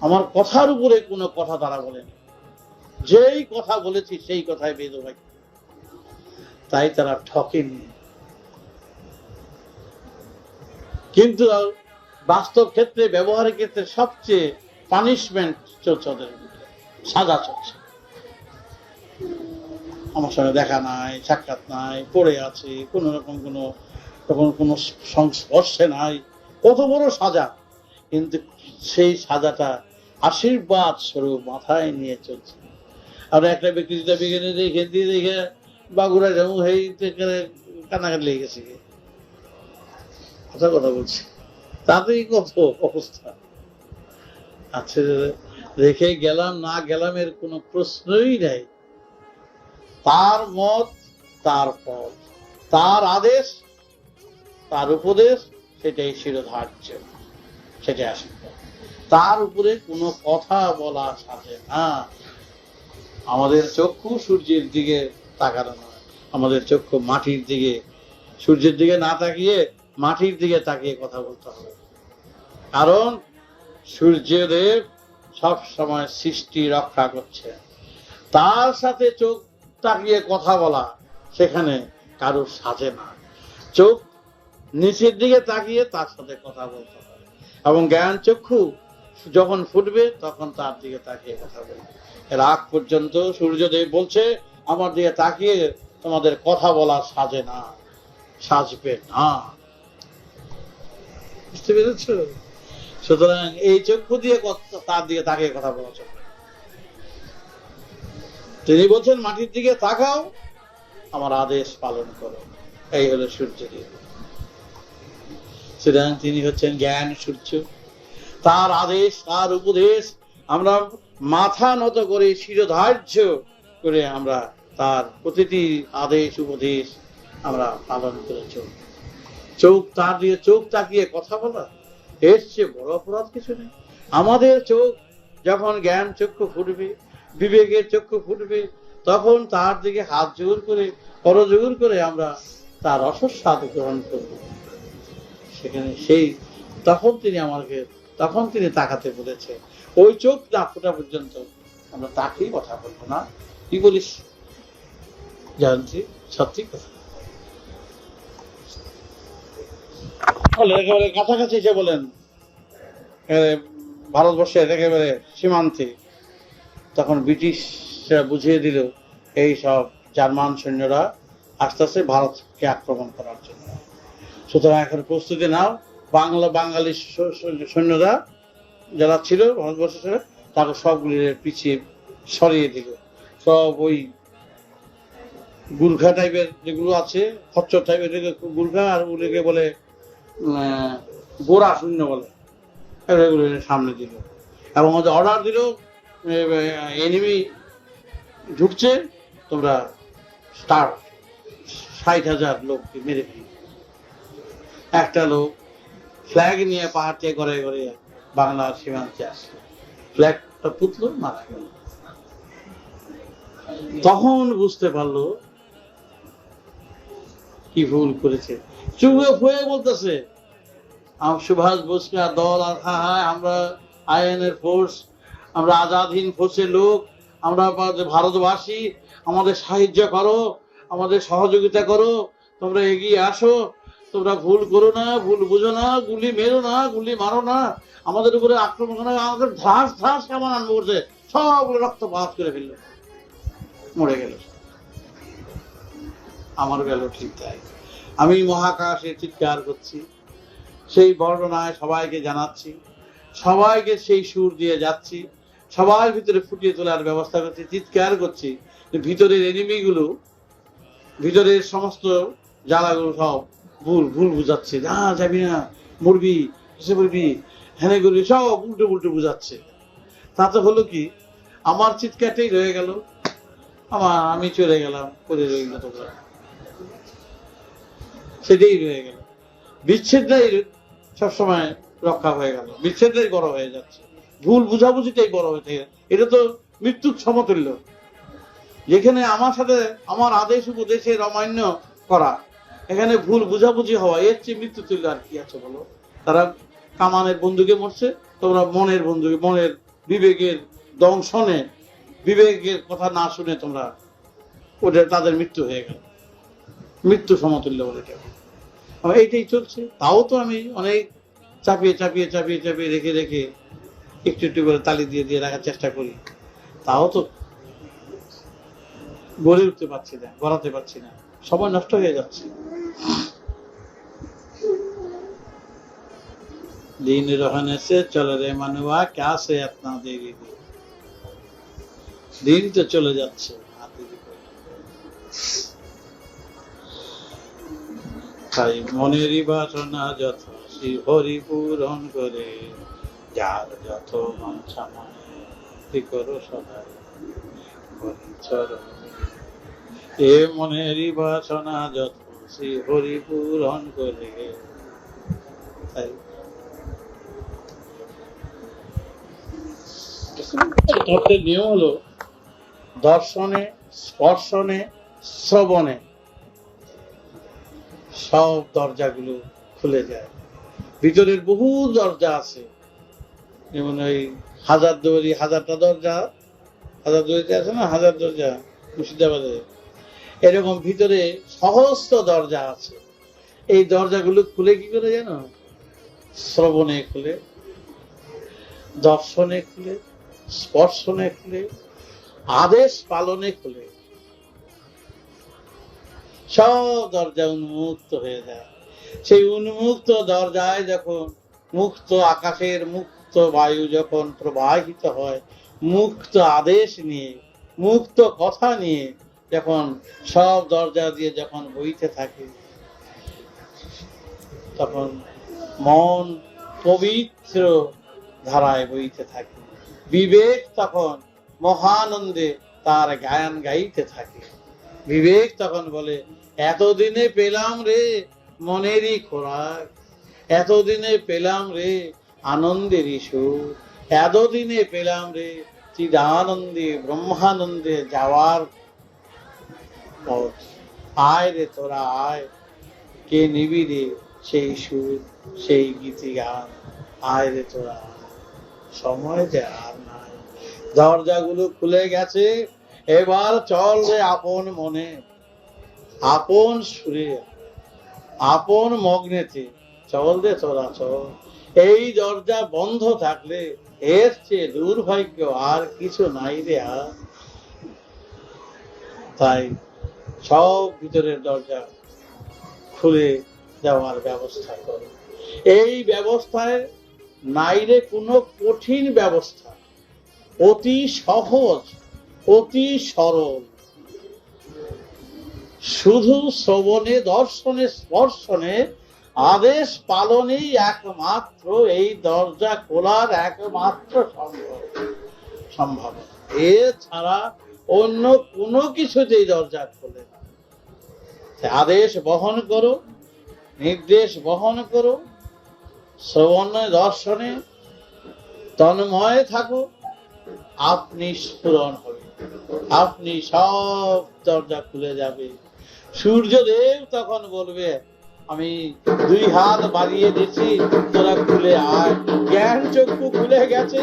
আমার কথার উপরে কোনো কথা তারা বলেনি, যেই কথা বলেছি সেই কথাই বেদবাক্য, তাই তারা ঠকেনি। কিন্তু বাস্তব ক্ষেত্রে, ব্যবহারিক ক্ষেত্রে সবচেয়ে পানিশমেন্ট চলছে ওদের, সাজা চলছে। আমার সঙ্গে দেখা নাই, সাক্ষাৎ নাই, পড়ে আছে, কোন রকম কোনো সংস্পর্শে নাই, কত বড় সাজা, কিন্তু সেই সাজাটা আশীর্বাদ স্বরূপ মাথায় নিয়ে চলছে। আর একটা ব্যক্তি বিজ্ঞানী দেখে বাগুড়া যেমন হয়ে কান্নাকাটি লেগে গেছে, কথা বলছি, তাতেই কত অবস্থা। আচ্ছা, রেখে গেলাম না গেলাম এর কোনো প্রশ্নই নাই। তার মত, তার পথ, তার আদেশ, তার উপদেশ, সেটাই শিরোধার্য, সেটাই আশীর্বাদ। তার উপরে কোনো কথা বলা সাথে না। আমাদের চক্ষু সূর্যের দিকে তাকানো নয়, আমাদের চক্ষু মাটির দিকে, সূর্যের দিকে না তাকিয়ে মাটির দিকে তাকিয়ে কথা বলতে হবে। কারণ সূর্যদেব সব সময় সৃষ্টি রক্ষা করছে, তার সাথে চোখ তাকিয়ে কথা বলা সেখানে কারো সাজে না। চোখ নিচের দিকে তাকিয়ে তার সাথে কথা বলতে হবে, এবং জ্ঞান চক্ষু যখন ফুটবে তখন তার দিকে তাকিয়ে কথা বলবে। এর আগ পর্যন্ত সূর্যদেব বলছে, আমার দিকে তাকিয়ে তোমাদের কথা বলা সাজে না, সাজবে না। বুঝতে পেরেছ? সুতরাং এই চক্ষু দিয়ে তার দিকে তাকিয়ে কথা বলা চলবে। তিনি বলছেন মাটির দিকে তাকাও, আমার আদেশ পালন করো, এই হলো সূর্যদেব। সুতরাং তিনি হচ্ছেন জ্ঞান সূর্য, তার আদেশ, তার উপদেশ আমরা মাথা নত করে শিরোধার্য করে আমরা তার প্রতিটি আদেশ উপদেশ আমরা পালন করে চলব। তার দিয়ে চোখ তাকিয়ে কথা বলা, এর চেয়ে বড় অপরাধ কিছু নেই। আমাদের চোখ যখন জ্ঞান চক্ষু ফুটবে, বিবেকের চক্ষু ফুটবে, তখন তার দিকে হাত জোর করে, করজোর করে আমরা তার রসস্বাদ গ্রহণ করব। সেখানে তখন তিনি তাকাতে বলেছে। ওই চোখ না ফোটা পর্যন্ত আমরা তাকেই কথা বলবো না। কি বলিস জানছি, সত্যি কথা। একেবারে কাছাকাছি এসে বলেন, ভারতবর্ষের একেবারে সীমান্তে, তখন ব্রিটিশরা বুঝিয়ে দিল এই সব জার্মান সৈন্যরা আস্তে আস্তে ভারতকে আক্রমণ করার জন্য। সুতরাং এখন প্রস্তুতি নাও। বাঙালি সৈন্যরা যারা ছিল ভারতবর্ষে, তাকে সবগুলি পিছিয়ে সরিয়ে দিল। সব ওই গুর্খা টাইপের যেগুলো আছে, খচ্চর টাইপের গুর্খা, আর ওগুলিকে বলে গোড়া শূন্য বলে, এগুলো সামনে দিল এবং অর্ডার দিল, এনিমি ঢুকছে, তোমরা স্টার্ট, 60,000 লোককে মেরে ফেলি। একটা লোক ফ্ল্যাগ নিয়ে পাহাড় থেকে ঘরে ঘরে বাংলার সীমান্তে আসে, ফ্ল্যাগটা পুতলো, মারা গেল। তখন বুঝতে পারলো কি ভুল করেছে। চুপে ফুয়ে বলতেছে, সুভাষ বোসরা দল আর আমরা আইএনএর ফোর্স, আমরা আজাদহীন ফোর্সের লোক, আমরা ভারতবাসী, আমাদের সাহায্য করো, আমাদের সহযোগিতা করো, তোমরা এগিয়ে আসো, তোমরা ভুল করো না, ভুল বুঝো না, গুলি মেরো না, গুলি মারো না, আমাদের উপরে আক্রমণ করো না, আমাদের ধাস ধাস কেমন আনবো করছে, সবগুলো রক্তপাত করে ফেললো, মরে গেল। আমার গেল ঠিক তাই। আমি মহাকাশে চিৎকার করছি, সেই বর্ণনায় সবাইকে জানাচ্ছি, সবাইকে সেই সুর দিয়ে যাচ্ছি, সবার ভিতরে ফুটিয়ে তোলার ব্যবস্থা করছি, চিৎকার করছি যে ভিতরের এনিমিগুলো, ভিতরের সমস্ত জ্বালাগুলো সব ভুল ভুল বুঝাচ্ছে, যা যাবি না, মরবি, এসে বলবি, হেনে করবি, সব উল্টো উল্টো বুঝাচ্ছে। তাতে হলো কি, আমার চিৎকারটাই রয়ে গেল, আমি চলে গেলাম, করে রইল তোমরা, সেটাই রয়ে গেল। বিচ্ছেদটাই সবসময় রক্ষা হয়ে গেল, বিচ্ছেদটাই বড় হয়ে যাচ্ছে, ভুল বুঝাবুঝিটাই বড় হয়ে থাকে। এটা তো মৃত্যুর সমতুল্য। যেখানে আমার সাথে আমার আদেশ উপদেশের অমান্য করা, এখানে ভুল বুঝাবুঝি হওয়া, এর চেয়ে মৃত্যু তুল্য আর কি আছে বলো? তারা কামানের বন্ধুকে মরছে, তোমরা মনের বন্ধুকে, মনের বিবেকের দংশনে, বিবেকের কথা না শুনে তোমরা ওটা, তাদের মৃত্যু হয়ে গেল, মৃত্যু সমতুল্য বলে। এইটাই চলছে। তাও তো আমি অনেক চাপিয়ে চাপিয়ে চাপিয়ে চাপিয়ে রেখে রেখে একটু একটু করে তালি দিয়ে দিয়ে রাখার চেষ্টা করি, তাও তো গড়ে উঠতে পারছি না, গড়াতে পারছি না, সময় নষ্ট হয়ে যাচ্ছে। দিন রহনে সে চলে রে মানুয়া, ক্যা সে এতনা দেরি, দিন তো চলে যাচ্ছে। তাই মনেরই বাসনা যত শ্রী হরি পূরণ করে, যার যত মনসা মনে করো সদাই হরিচরণ। এ মনেরই বাসনা যত শ্রী হরি পূরণ করে। তাই তত্ত্বের নিয়ম হলো দর্শনে, স্পর্শনে, শ্রবণে সব দরজাগুলো খুলে যায়। ভিতরের বহু দরজা আছে, যেমন ওই হাজারদুয়ারি, হাজারটা দরজা, হাজারদুয়ারিতে আছে না হাজার দরজা মুর্শিদাবাদে, এরকম ভিতরে সহস্র দরজা আছে। এই দরজাগুলো খুলে কি করে জানো? শ্রবণে খুলে, দর্শনে খুলে, স্পর্শনে খুলে, আদেশ পালনে খুলে, সব দরজা উন্মুক্ত হয়ে যায়। সেই উন্মুক্ত দরজায় যখন মুক্ত আকাশের মুক্ত বায়ু যখন প্রবাহিত হয়, মুক্ত আদেশ নিয়ে, মুক্ত কথা নিয়ে যখন সব দরজা দিয়ে যখন বইতে থাকে, তখন মন পবিত্র ধারায় বইতে থাকে, বিবেক তখন মহানন্দে তার গায়ন গাইতে থাকে। বিবেক তখন বলে, এতদিনে পেলাম রে মনেরই খোরাক, এতদিনে পেলাম রে আনন্দেরই সুর, এতদিনে পেলাম রে চিদানন্দে ব্রহ্মানন্দে যাওয়ার পথ। আয় রে তোরা আয়, কে নিবি রে সেই সুর, সেই গীতি গান, আয় রে তোরা আয়, সময় যে আর নাই। দরজাগুলো খুলে গেছে, এবার চল রে আপন মনে, আপন সুরে, আপন মগ্নেতে চল রে তোরা চল। এই দরজা বন্ধ থাকলে এর চেয়ে দুর্ভাগ্য আর কিছু নাই রে। আর তাই সব ভিতরের দরজা খুলে দেওয়ার ব্যবস্থা করো। এই ব্যবস্থায় নাই রে কোনো কঠিন ব্যবস্থা, অতি সহজ, অতি সরল। শুধু শ্রবণে, দর্শনে, স্পর্শনে, আদেশ পালনেই একমাত্র এই দরজা খোলার একমাত্র সম্ভব। এছাড়া অন্য কোনো কিছুতেই দরজা খোলে না। আদেশ বহন করো, নির্দেশ বহন করো, শ্রবণে দর্শনে তন্ময় থাকো, আপনি স্ফুরণ হবে, আপনি সব দরজা খুলে যাবে। সূর্যদেব তখন বলবে, আমি 2 হাত বাড়িয়ে দিচ্ছি, তোরা খুলে আয়। জ্ঞান চক্ষু খুলে গেছে,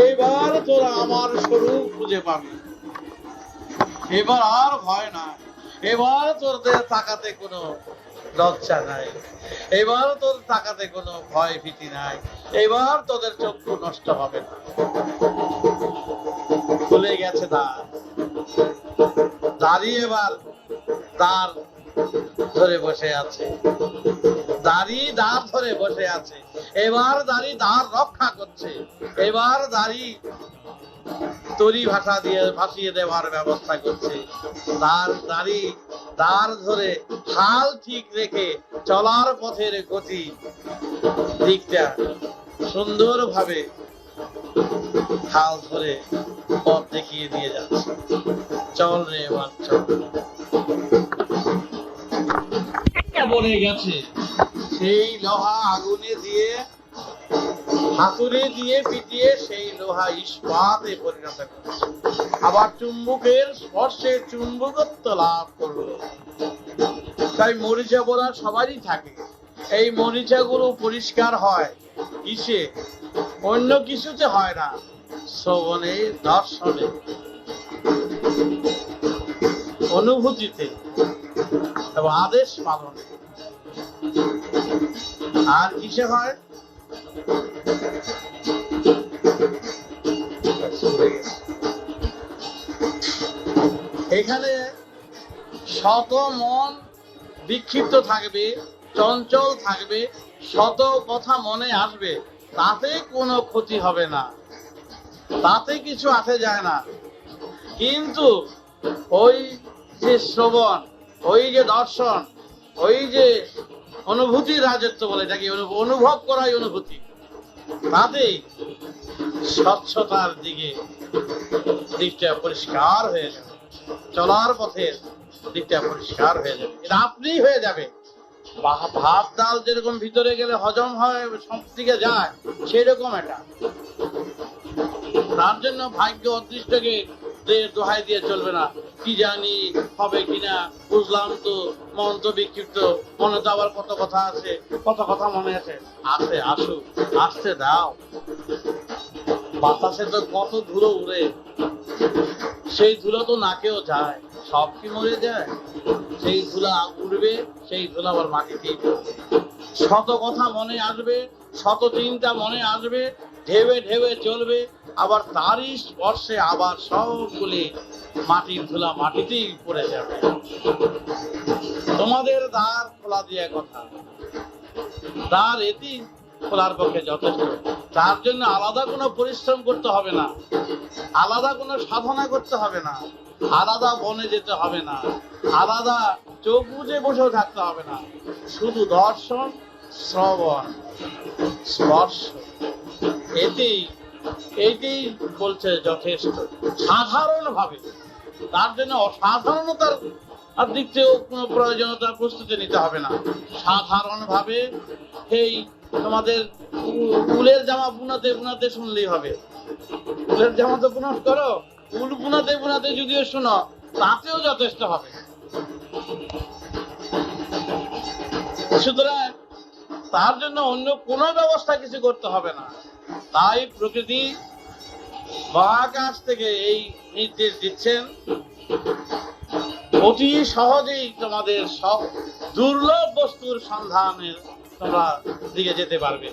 এবার তোরা আমার স্বরূপ খুঁজে পাবি। এবার আর ভয় নাই, এবার তোদের তাকাতে কোনো লজ্জা নাই, এবার তোর তাকাতে কোনো ভয় ভীতি নাই, এবার তোদের চক্ষু নষ্ট হবে না। খুলে গেছে দ্বার, দাঁড়িয়ে এবার দ্বার ধরে বসে আছে, দাঁড়িয়ে দ্বার ধরে বসে আছে। এবার দাঁড়িয়ে দ্বার রক্ষা করছে, এবার দাঁড়িয়ে তরি ভাষা দিয়ে ভাসিয়ে দেওয়ার ব্যবস্থা করছে। দাঁড়িয়ে দ্বার ধরে হাল ঠিক রেখে চলার পথের গতি দিকটা সুন্দরভাবে হাল ধরে পথ দেখিয়ে দিয়ে যাচ্ছে। চল রে এবার চল। বনে গেছে সেই লোহা আগুনে দিয়ে হাতুড়ি দিয়ে পিটিয়ে সেই লোহা ইস্পাতে পরিণত করছে। আবার চুম্বকের স্পর্শে চুম্বকত্ব লাভ করলো। তাই মরিচা বলা সবারই থাকে। এই মরিচাগুলো পরিষ্কার হয় কিসে? অন্য কিছুতে হয় না, শ্রবণে, দর্শনে, অনুভূতিতে এবং আদেশ পালনে। আর কিসে হয়? এখানে শত মন বিক্ষিপ্ত থাকবে, চঞ্চল থাকবে, শত কথা মনে আসবে, তাতে কোনো ক্ষতি হবে না, তাতে কিছু আসে যায় না। কিন্তু ওই যে শ্রবণ, ওই যে দর্শন, ওই যে অনুভূতির রাজত্ব বলে এটাকে, অনুভব করাই অনুভূতি, তাতে স্বচ্ছতার দিকটা পরিষ্কার হয়ে যাবে, চলার পথের দিকটা পরিষ্কার হয়ে যাবে। এটা আপনি হয়ে যাবে। ভাত ডাল যেরকম ভিতরে গেলে হজম হয়, সব দিকে যায়, সেরকম এটা। তার জন্য ভাগ্য অদৃষ্টকে দোহাই দিয়ে চলবে না। কি জানি হবে কিনা, বুঝলাম তো, মন তো বিক্ষিপ্ত, মনে তো আবার কত কথা আছে, কত কথা মনে আছে। আসুক, আসতে দাও। বাতাসে তো কত ধুলো উড়ে, সেই ধুলো তো নাকেও যায়, সব কি মরে যায়? সেই ধুলা উড়বে, সেই ধুলা আবার মাটিতেই পড়বে। শত কথা মনে আসবে, শত চিন্তা মনে আসবে, ঢেবে ঢেবে চলবে, আবার তারই স্পর্শে আবার সবগুলি মাটির ধুলা মাটিতেই পড়ে যাবে। তোমাদের দ্বার খোলা দিয়ে কথা, দ্বার এটি খোলার পক্ষে যথেষ্ট। তার জন্য আলাদা কোনো পরিশ্রম করতে হবে না, আলাদা কোনো সাধনা করতে হবে না, আলাদা বনে যেতে হবে না, আলাদা চোখ বুজে বসেও থাকতে হবে না। শুধু দর্শন, শ্রবণ, স্পর্শ, এটি বলছে যথেষ্ট, সাধারণ ভাবে। তার জন্য অসাধারণতার দিক থেকেও কোনো প্রয়োজনীয়তার প্রস্তুতি নিতে হবে না। সাধারণ ভাবে এই তোমাদের উলের জামা বুনাতে বুনাতে শুনলেই হবে। উলের জামা তো বুনাত করো, উল বুনাতে বুনাতে যদিও শোনো, তাতেও যথেষ্ট হবে। সুতরাং তার জন্য অন্য কোনো ব্যবস্থা কিছু করতে হবে না। তাই প্রকৃতি মহাকাশ থেকে এই নির্দেশ দিচ্ছেন, অতি সহজেই তোমাদের সব দুর্লভ বস্তুর সন্ধানের তোমরা দিকে যেতে পারবে।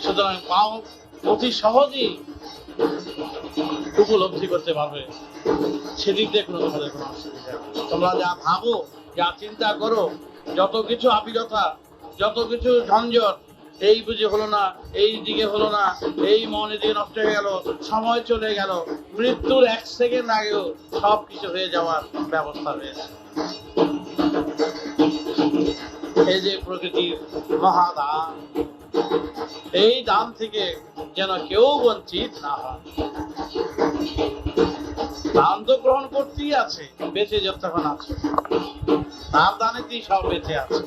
সুতরাং পাও অতি সহজেই উপলব্ধি করতে পারবে, সেদিক দিয়ে কোনো তোমাদের কোনো অসুবিধা। তোমরা যা ভাবো, যা চিন্তা করো, যত কিছু আবিরতা, যত কিছু ঝঞ্ঝট, এই বুঝে হলো না, এই দিকে হলো না, এই মন এদিকে নষ্ট হয়ে গেল, সময় চলে গেল, মৃত্যুর 1 সেকেন্ড আগেও সব কিছু হয়ে যাওয়ার ব্যবস্থা রয়েছে। এই যে প্রকৃতির মহাদান, এই দান থেকে যেন কেউ বঞ্চিত না হয়। দান তো গ্রহণ করতেই আছে, বেঁচে যতক্ষণ আছে, তার দানেতেই সব বেঁচে আছে।